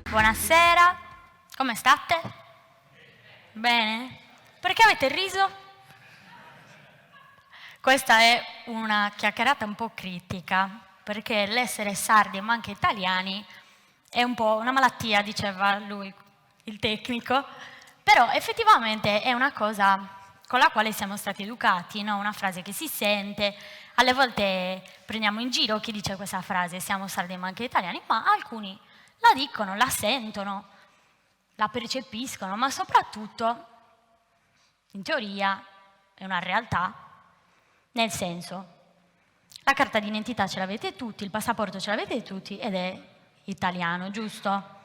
Buonasera, come state? Bene? Perché avete riso? Questa è una chiacchierata un po' critica, perché l'essere sardi ma anche italiani è un po' una malattia, diceva lui, il tecnico, però effettivamente è una cosa con la quale siamo stati educati, no? Una frase che si sente, alle volte prendiamo in giro chi dice questa frase, siamo sardi ma anche italiani, ma alcuni la dicono, la sentono, la percepiscono, ma soprattutto, in teoria, è una realtà, nel senso, la carta d'identità ce l'avete tutti, il passaporto ce l'avete tutti ed è italiano, giusto?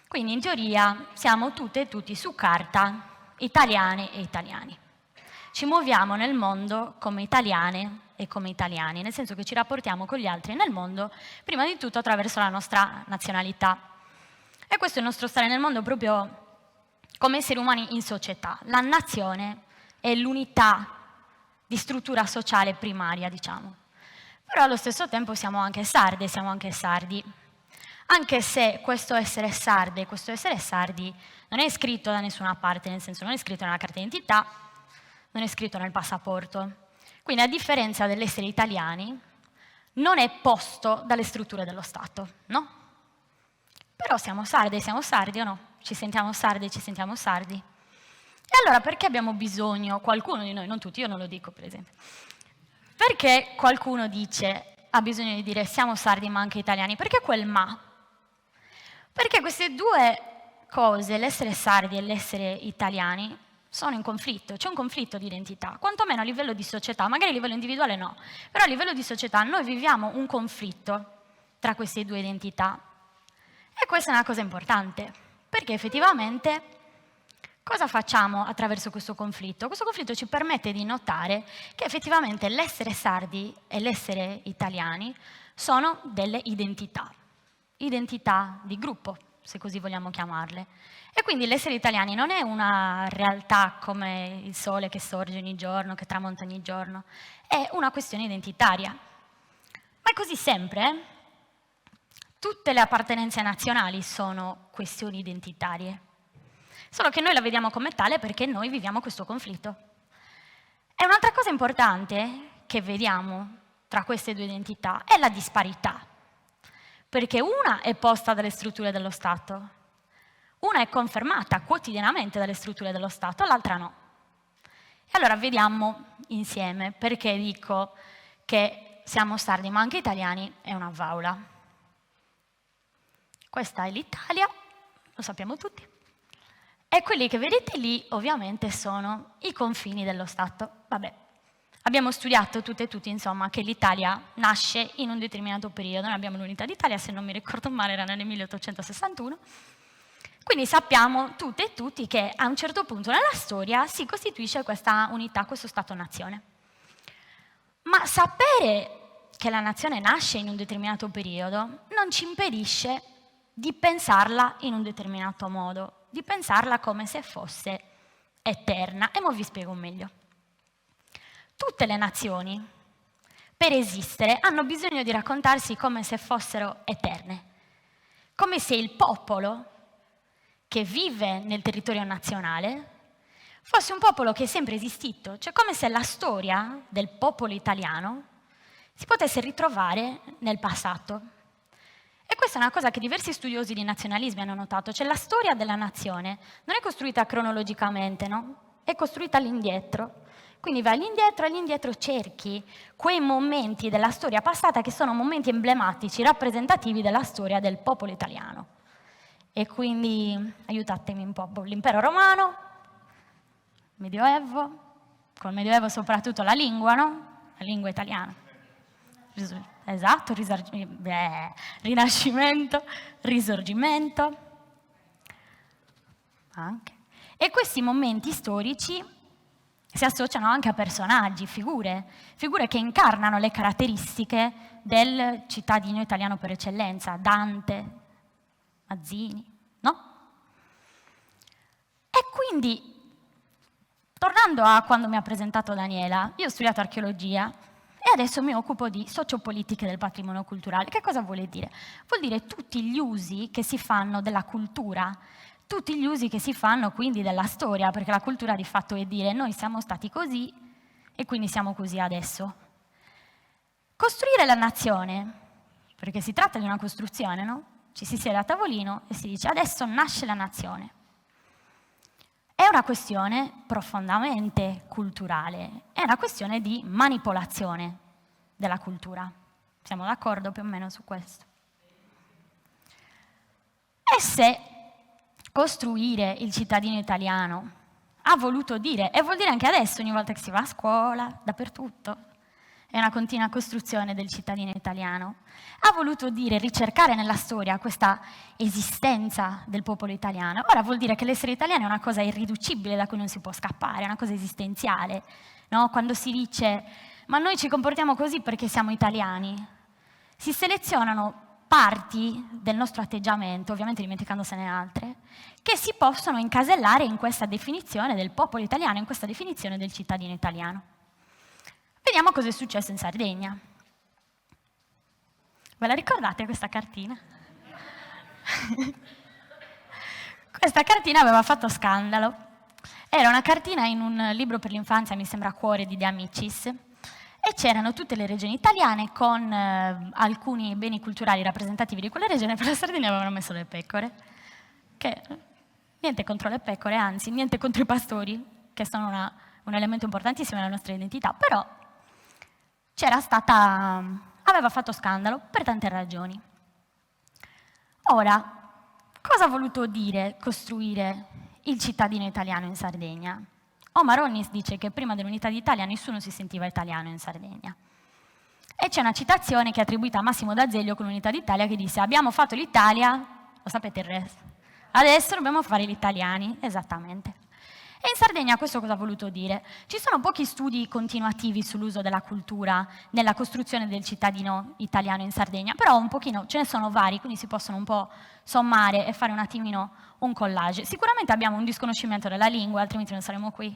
Quindi in teoria siamo tutte e tutti su carta italiane e italiani. Ci muoviamo nel mondo come italiane e come italiani, nel senso che ci rapportiamo con gli altri nel mondo, prima di tutto attraverso la nostra nazionalità. E questo è il nostro stare nel mondo proprio come esseri umani in società. La nazione è l'unità di struttura sociale primaria, diciamo. Però allo stesso tempo siamo anche sarde, siamo anche sardi. Anche se questo essere sarde, questo essere sardi non è scritto da nessuna parte, nel senso non è scritto nella carta d'identità, non è scritto nel passaporto. Quindi a differenza dell'essere italiani, non è posto dalle strutture dello Stato, no? Però siamo sardi o no? Ci sentiamo sardi, ci sentiamo sardi. E allora perché abbiamo bisogno, qualcuno di noi, non tutti, io non lo dico per esempio, perché qualcuno ha bisogno di dire siamo sardi ma anche italiani? Perché quel ma? Perché queste due cose, l'essere sardi e l'essere italiani, sono in conflitto, c'è un conflitto di identità, quantomeno a livello di società, magari a livello individuale no, però a livello di società noi viviamo un conflitto tra queste due identità. E questa è una cosa importante, perché effettivamente cosa facciamo attraverso questo conflitto? Questo conflitto ci permette di notare che effettivamente l'essere sardi e l'essere italiani sono delle identità di gruppo, se così vogliamo chiamarle. E quindi l'essere italiani non è una realtà come il sole che sorge ogni giorno, che tramonta ogni giorno, è una questione identitaria. Ma è così sempre? Tutte le appartenenze nazionali sono questioni identitarie, solo che noi la vediamo come tale perché noi viviamo questo conflitto. E un'altra cosa importante che vediamo tra queste due identità è la disparità, perché una è posta dalle strutture dello Stato, una è confermata quotidianamente dalle strutture dello Stato, l'altra no. E allora vediamo insieme perché dico che siamo sardi ma anche italiani è una vaula. Questa è l'Italia, lo sappiamo tutti. E quelli che vedete lì ovviamente sono i confini dello Stato. Vabbè, abbiamo studiato tutte e tutti insomma che l'Italia nasce in un determinato periodo, noi abbiamo l'unità d'Italia, se non mi ricordo male era nel 1861, quindi sappiamo tutte e tutti che a un certo punto nella storia si costituisce questa unità, questo Stato-nazione. Ma sapere che la nazione nasce in un determinato periodo non ci impedisce di pensarla in un determinato modo, di pensarla come se fosse eterna. E mo vi spiego meglio. Tutte le nazioni, per esistere, hanno bisogno di raccontarsi come se fossero eterne, come se il popolo che vive nel territorio nazionale fosse un popolo che è sempre esistito, cioè come se la storia del popolo italiano si potesse ritrovare nel passato. E questa è una cosa che diversi studiosi di nazionalismi hanno notato, cioè la storia della nazione non è costruita cronologicamente, no? È costruita all'indietro. Quindi vai all'indietro cerchi quei momenti della storia passata che sono momenti emblematici, rappresentativi della storia del popolo italiano. E quindi aiutatemi un po', l'impero romano, Medioevo, col Medioevo soprattutto la lingua, no? La lingua italiana. Esatto, Rinascimento, Risorgimento, anche. E questi momenti storici si associano anche a personaggi, figure che incarnano le caratteristiche del cittadino italiano per eccellenza, Dante, Mazzini, no? E quindi tornando a quando mi ha presentato Daniela, io ho studiato archeologia e adesso mi occupo di sociopolitiche del patrimonio culturale. Che cosa vuol dire? Vuol dire tutti gli usi che si fanno della cultura, tutti gli usi che si fanno quindi della storia, perché la cultura di fatto è dire noi siamo stati così e quindi siamo così adesso. Costruire la nazione, perché si tratta di una costruzione, no? Ci si siede a tavolino e si dice adesso nasce la nazione. È una questione profondamente culturale, è una questione di manipolazione della cultura. Siamo d'accordo più o meno su questo? E se costruire il cittadino italiano ha voluto dire, e vuol dire anche adesso, ogni volta che si va a scuola, dappertutto, è una continua costruzione del cittadino italiano, ha voluto dire ricercare nella storia questa esistenza del popolo italiano. Ora vuol dire che l'essere italiano è una cosa irriducibile da cui non si può scappare, è una cosa esistenziale, no? Quando si dice ma noi ci comportiamo così perché siamo italiani, si selezionano parti del nostro atteggiamento, ovviamente dimenticandosene altre, che si possono incasellare in questa definizione del popolo italiano, in questa definizione del cittadino italiano. Vediamo cosa è successo in Sardegna. Ve la ricordate questa cartina? Questa cartina aveva fatto scandalo. Era una cartina in un libro per l'infanzia, mi sembra Cuore di De Amicis, e c'erano tutte le regioni italiane con alcuni beni culturali rappresentativi di quelle regioni. Per la Sardegna avevano messo le pecore, che niente contro le pecore, anzi niente contro i pastori, che sono un elemento importantissimo nella nostra identità, però aveva fatto scandalo per tante ragioni. Ora, cosa ha voluto dire costruire il cittadino italiano in Sardegna? Omar Onnis dice che prima dell'unità d'Italia nessuno si sentiva italiano in Sardegna. E c'è una citazione che è attribuita a Massimo D'Azeglio con l'unità d'Italia che disse abbiamo fatto l'Italia, lo sapete il resto, adesso dobbiamo fare gli italiani, esattamente. E in Sardegna questo cosa ha voluto dire? Ci sono pochi studi continuativi sull'uso della cultura nella costruzione del cittadino italiano in Sardegna, però un pochino, ce ne sono vari, quindi si possono un po' sommare e fare un attimino un collage. Sicuramente abbiamo un disconoscimento della lingua, altrimenti non saremmo qui,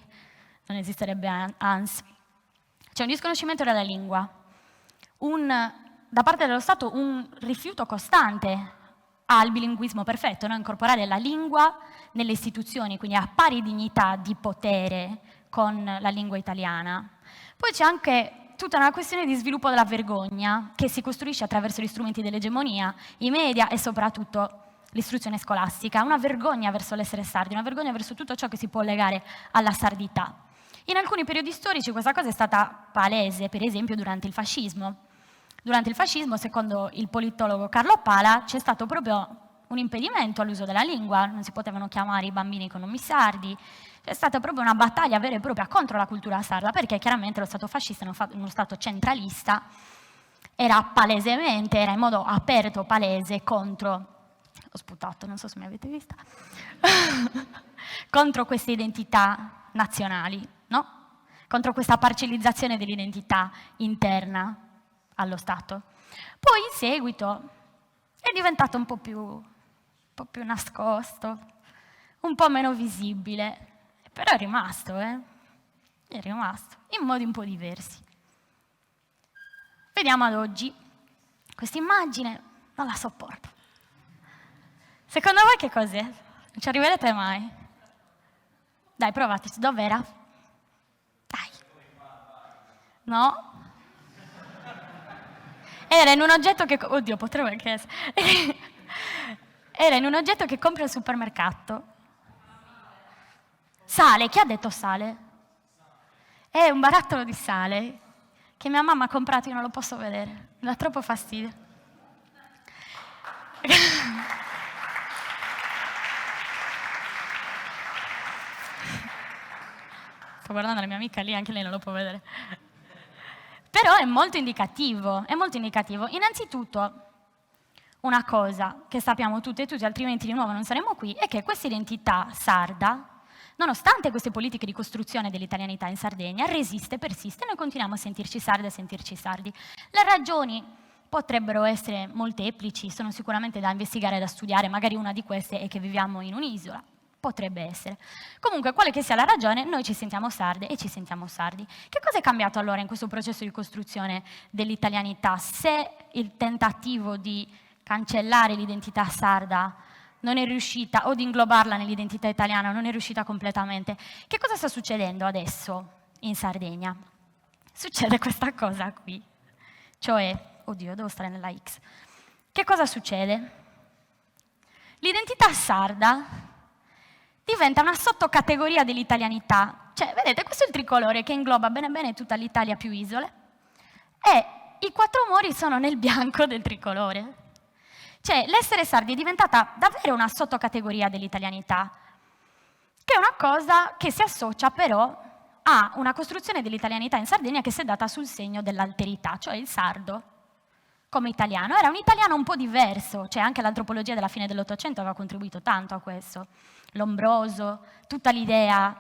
non esisterebbe ANS. C'è un disconoscimento della lingua, da parte dello Stato un rifiuto costante al bilinguismo perfetto, no? Incorporare la lingua nelle istituzioni, quindi a pari dignità di potere con la lingua italiana. Poi c'è anche tutta una questione di sviluppo della vergogna che si costruisce attraverso gli strumenti dell'egemonia, i media e soprattutto l'istruzione scolastica. Una vergogna verso l'essere sardi, una vergogna verso tutto ciò che si può legare alla sardità. In alcuni periodi storici questa cosa è stata palese, per esempio durante il fascismo. Durante il fascismo, secondo il politologo Carlo Pala, c'è stato proprio un impedimento all'uso della lingua, non si potevano chiamare i bambini con nomi sardi, c'è stata proprio una battaglia vera e propria contro la cultura sarda, perché chiaramente lo Stato fascista è uno Stato centralista, era in modo aperto, palese, contro, ho sputato, non so se mi avete vista, contro queste identità nazionali, no? Contro questa parcellizzazione dell'identità interna allo Stato. Poi in seguito è diventato un po' più nascosto, un po' meno visibile, però è rimasto, È rimasto, in modi un po' diversi. Vediamo ad oggi. Questa immagine non la sopporto. Secondo voi che cos'è? Non ci arriverete mai? Dai, provateci. Dov'era? Dai. No? Era in un oggetto che... Oddio, potrebbe anche essere... Era in un oggetto che compri al supermercato. Sale, chi ha detto sale? È un barattolo di sale che mia mamma ha comprato, io non lo posso vedere, mi dà troppo fastidio. Sto guardando la mia amica lì, anche lei non lo può vedere. Però è molto indicativo, è molto indicativo. Innanzitutto, una cosa che sappiamo tutte e tutti, altrimenti di nuovo non saremo qui, è che questa identità sarda, nonostante queste politiche di costruzione dell'italianità in Sardegna, resiste, persiste, e noi continuiamo a sentirci sardi e a sentirci sardi. Le ragioni potrebbero essere molteplici, sono sicuramente da investigare e da studiare, magari una di queste è che viviamo in un'isola. potrebbe essere. Comunque, quale che sia la ragione, noi ci sentiamo sarde e ci sentiamo sardi. Che cosa è cambiato allora in questo processo di costruzione dell'italianità? Se il tentativo di cancellare l'identità sarda non è riuscita, o di inglobarla nell'identità italiana, non è riuscita completamente, che cosa sta succedendo adesso in Sardegna? Succede questa cosa qui, cioè, oddio, devo stare nella X. Che cosa succede? L'identità sarda diventa una sottocategoria dell'italianità. Cioè, vedete, questo è il tricolore che ingloba bene bene tutta l'Italia più isole, e i quattro mori sono nel bianco del tricolore. Cioè, l'essere sardi è diventata davvero una sottocategoria dell'italianità, che è una cosa che si associa però a una costruzione dell'italianità in Sardegna che si è data sul segno dell'alterità, cioè il sardo come italiano. Era un italiano un po' diverso, cioè anche l'antropologia della fine dell'Ottocento aveva contribuito tanto a questo. Lombroso, tutta l'idea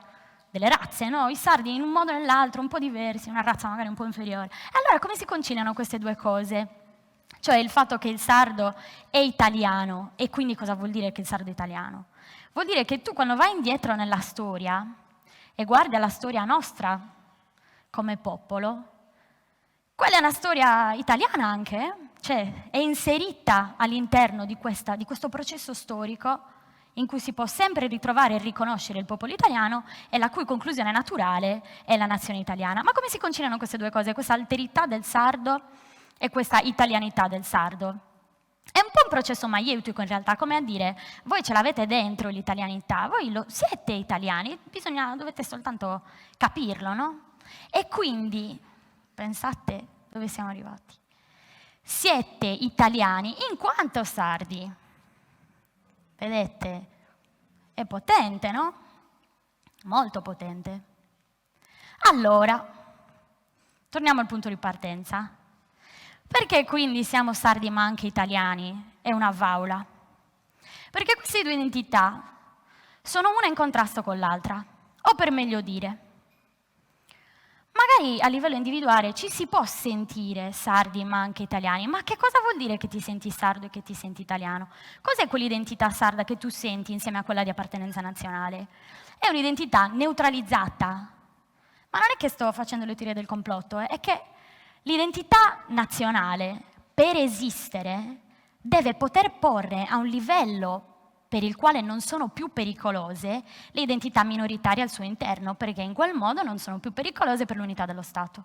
delle razze, no? I sardi in un modo o nell'altro, un po' diversi, una razza magari un po' inferiore. E allora come si conciliano queste due cose? Cioè il fatto che il sardo è italiano, e quindi cosa vuol dire che il sardo è italiano? Vuol dire che tu quando vai indietro nella storia e guardi alla storia nostra come popolo, quella è una storia italiana anche, cioè è inserita all'interno di questo processo storico in cui si può sempre ritrovare e riconoscere il popolo italiano e la cui conclusione naturale è la nazione italiana. Ma come si conciliano queste due cose, questa alterità del sardo e questa italianità del sardo? È un po' un processo maieutico in realtà, come a dire, voi ce l'avete dentro l'italianità, voi siete italiani, dovete soltanto capirlo, no? E quindi, pensate dove siamo arrivati, siete italiani in quanto sardi. Vedete? È potente, no? Molto potente. Allora, torniamo al punto di partenza. Perché quindi siamo sardi ma anche italiani? È una vaula. Perché queste due identità sono una in contrasto con l'altra, o per meglio dire, magari a livello individuale ci si può sentire sardi ma anche italiani, ma che cosa vuol dire che ti senti sardo e che ti senti italiano? Cos'è quell'identità sarda che tu senti insieme a quella di appartenenza nazionale? È un'identità neutralizzata, ma non è che sto facendo le teorie del complotto, è che l'identità nazionale, per esistere, deve poter porre a un livello per il quale non sono più pericolose le identità minoritarie al suo interno, perché in quel modo non sono più pericolose per l'unità dello Stato.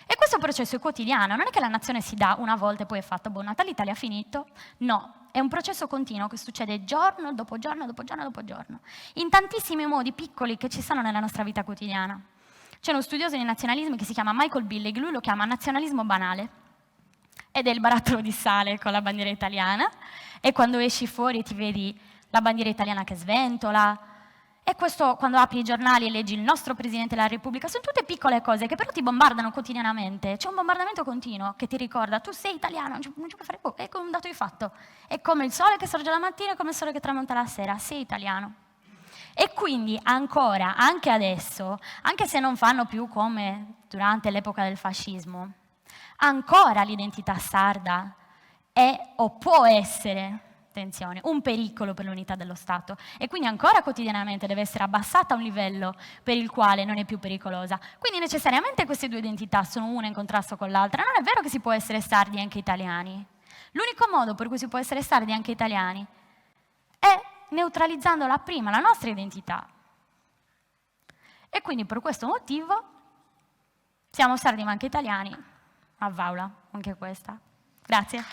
E questo processo è quotidiano, non è che la nazione si dà una volta e poi è fatto, buonanotte all'Italia, è finito. No, è un processo continuo che succede giorno dopo giorno, dopo giorno, dopo giorno, in tantissimi modi piccoli che ci sono nella nostra vita quotidiana. C'è uno studioso di nazionalismi che si chiama Michael Billig, lui lo chiama nazionalismo banale, ed è il barattolo di sale con la bandiera italiana, e quando esci fuori ti vedi la bandiera italiana che sventola, e questo quando apri i giornali e leggi il nostro Presidente della Repubblica, sono tutte piccole cose che però ti bombardano quotidianamente, c'è un bombardamento continuo che ti ricorda, tu sei italiano, non ci puoi fare, è come un dato di fatto, è come il sole che sorge la mattina e come il sole che tramonta la sera, sei italiano. E quindi ancora, anche adesso, anche se non fanno più come durante l'epoca del fascismo, ancora l'identità sarda è o può essere, attenzione, un pericolo per l'unità dello Stato, e quindi ancora quotidianamente deve essere abbassata a un livello per il quale non è più pericolosa. Quindi necessariamente queste due identità sono una in contrasto con l'altra. Non è vero che si può essere sardi e anche italiani. L'unico modo per cui si può essere sardi e anche italiani è neutralizzando la prima, la nostra identità. E quindi per questo motivo siamo sardi ma anche italiani, a vaula, anche questa. Grazie.